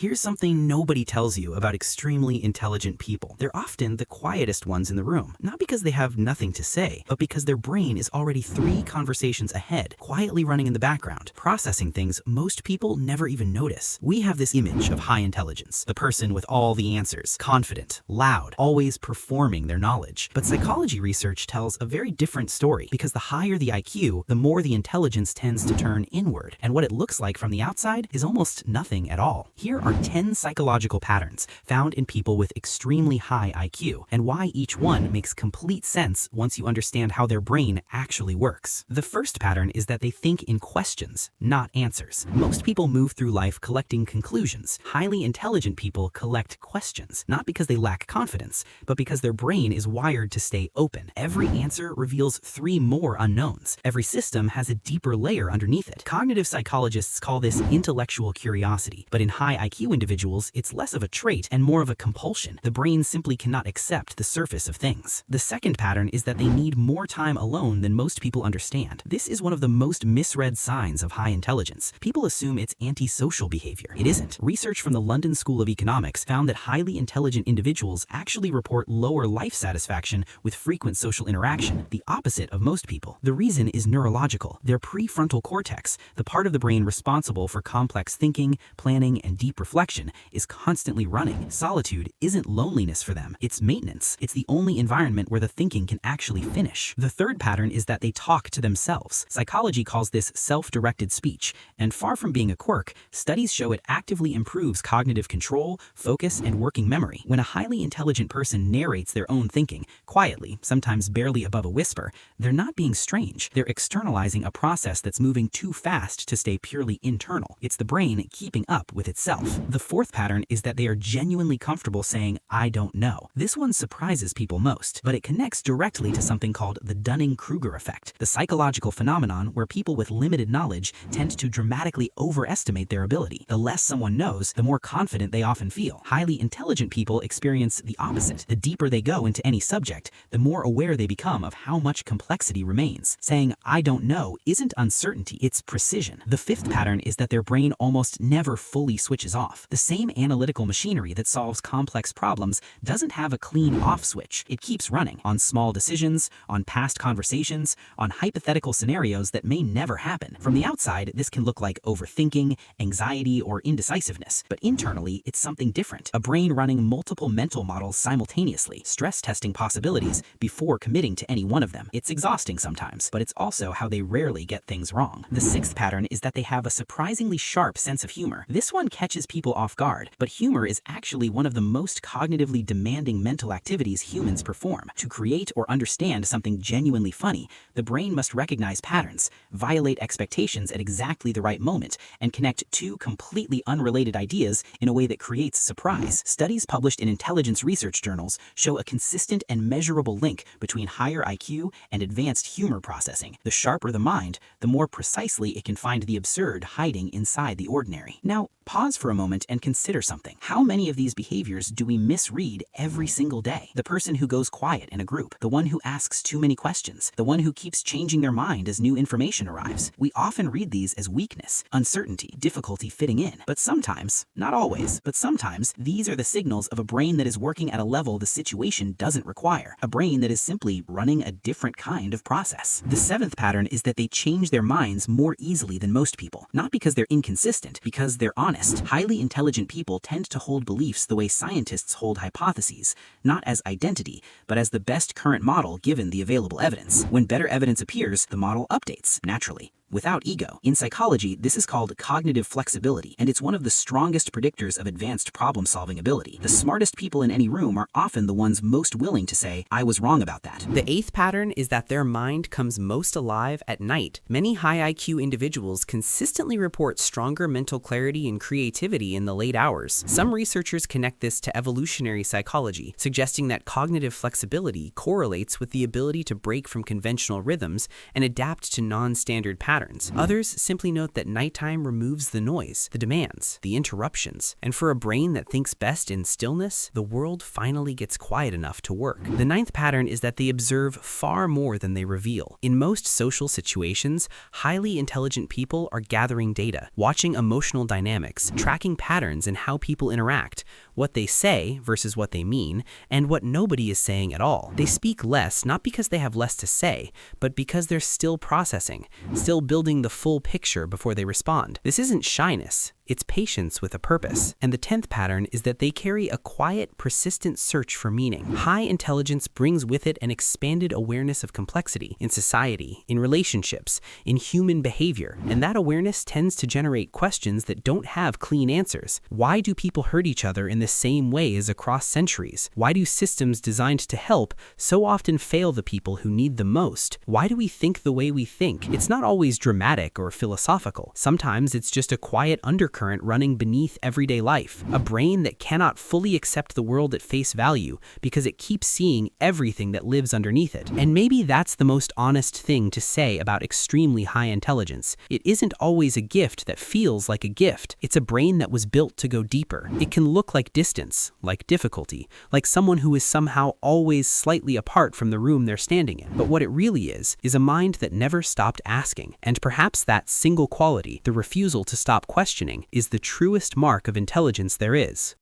Here's something nobody tells you about extremely intelligent people. They're often the quietest ones in the room, not because they have nothing to say, but because their brain is already 3 conversations ahead, quietly running in the background, processing things most people never even notice. We have this image of high intelligence, the person with all the answers, confident, loud, always performing their knowledge. But psychology research tells a very different story, because the higher the IQ, the more the intelligence tends to turn inward, and what it looks like from the outside is almost nothing at all. Here are 10 psychological patterns found in people with extremely high IQ, and why each one makes complete sense once you understand how their brain actually works. The first pattern is that they think in questions, not answers. Most people move through life collecting conclusions. Highly intelligent people collect questions, not because they lack confidence, but because their brain is wired to stay open. Every answer reveals 3 more unknowns. Every system has a deeper layer underneath it. Cognitive psychologists call this intellectual curiosity, but in high IQ individuals, it's less of a trait and more of a compulsion. The brain simply cannot accept the surface of things. The second pattern is that they need more time alone than most people understand. This is one of the most misread signs of high intelligence. People assume it's antisocial behavior. It isn't. Research from the London School of Economics found that highly intelligent individuals actually report lower life satisfaction with frequent social interaction, the opposite of most people. The reason is neurological. Their prefrontal cortex, the part of the brain responsible for complex thinking, planning, and deep reflection, is constantly running. Solitude isn't loneliness for them, it's maintenance. It's the only environment where the thinking can actually finish. The third pattern is that they talk to themselves. Psychology calls this self-directed speech, and far from being a quirk, studies show it actively improves cognitive control, focus, and working memory. When a highly intelligent person narrates their own thinking, quietly, sometimes barely above a whisper, they're not being strange. They're externalizing a process that's moving too fast to stay purely internal. It's the brain keeping up with itself. The fourth pattern is that they are genuinely comfortable saying, "I don't know." This one surprises people most, but it connects directly to something called the Dunning-Kruger effect, the psychological phenomenon where people with limited knowledge tend to dramatically overestimate their ability. The less someone knows, the more confident they often feel. Highly intelligent people experience the opposite. The deeper they go into any subject, the more aware they become of how much complexity remains. Saying, "I don't know," isn't uncertainty, it's precision. The fifth pattern is that their brain almost never fully switches off. The same analytical machinery that solves complex problems doesn't have a clean off switch. It keeps running on small decisions, on past conversations, on hypothetical scenarios that may never happen. From the outside, this can look like overthinking, anxiety, or indecisiveness, but internally, it's something different. A brain running multiple mental models simultaneously, stress testing possibilities before committing to any one of them. It's exhausting sometimes, but it's also how they rarely get things wrong. The sixth pattern is that they have a surprisingly sharp sense of humor. This one catches people off guard, but humor is actually one of the most cognitively demanding mental activities humans perform. To create or understand something genuinely funny, the brain must recognize patterns, violate expectations at exactly the right moment, and connect 2 completely unrelated ideas in a way that creates surprise. Studies published in intelligence research journals show a consistent and measurable link between higher IQ and advanced humor processing. The sharper the mind, the more precisely it can find the absurd hiding inside the ordinary. Now, pause for a moment and consider something. How many of these behaviors do we misread every single day? The person who goes quiet in a group, the one who asks too many questions, the one who keeps changing their mind as new information arrives. We often read these as weakness, uncertainty, difficulty fitting in. But sometimes, not always, but sometimes, these are the signals of a brain that is working at a level the situation doesn't require. A brain that is simply running a different kind of process. The seventh pattern is that they change their minds more easily than most people. Not because they're inconsistent, because they're honest. Highly intelligent people tend to hold beliefs the way scientists hold hypotheses, not as identity, but as the best current model given the available evidence. When better evidence appears, the model updates, naturally, without ego. In psychology, this is called cognitive flexibility, and it's one of the strongest predictors of advanced problem-solving ability. The smartest people in any room are often the ones most willing to say, "I was wrong about that." The eighth pattern is that their mind comes most alive at night. Many high IQ individuals consistently report stronger mental clarity and creativity in the late hours. Some researchers connect this to evolutionary psychology, suggesting that cognitive flexibility correlates with the ability to break from conventional rhythms and adapt to non-standard patterns patterns. Others simply note that nighttime removes the noise, the demands, the interruptions. And for a brain that thinks best in stillness, the world finally gets quiet enough to work. The ninth pattern is that they observe far more than they reveal. In most social situations, highly intelligent people are gathering data, watching emotional dynamics, tracking patterns in how people interact, what they say versus what they mean, and what nobody is saying at all. They speak less, not because they have less to say, but because they're still processing, still building the full picture before they respond. This isn't shyness. It's patience with a purpose. And the 10th pattern is that they carry a quiet, persistent search for meaning. High intelligence brings with it an expanded awareness of complexity in society, in relationships, in human behavior. And that awareness tends to generate questions that don't have clean answers. Why do people hurt each other in the same way as across centuries? Why do systems designed to help so often fail the people who need them most? Why do we think the way we think? It's not always dramatic or philosophical. Sometimes it's just a quiet undercurrent running beneath everyday life, a brain that cannot fully accept the world at face value because it keeps seeing everything that lives underneath it. And maybe that's the most honest thing to say about extremely high intelligence. It isn't always a gift that feels like a gift. It's a brain that was built to go deeper. It can look like distance, like difficulty, like someone who is somehow always slightly apart from the room they're standing in. But what it really is a mind that never stopped asking. And perhaps that single quality, the refusal to stop questioning, is the truest mark of intelligence there is.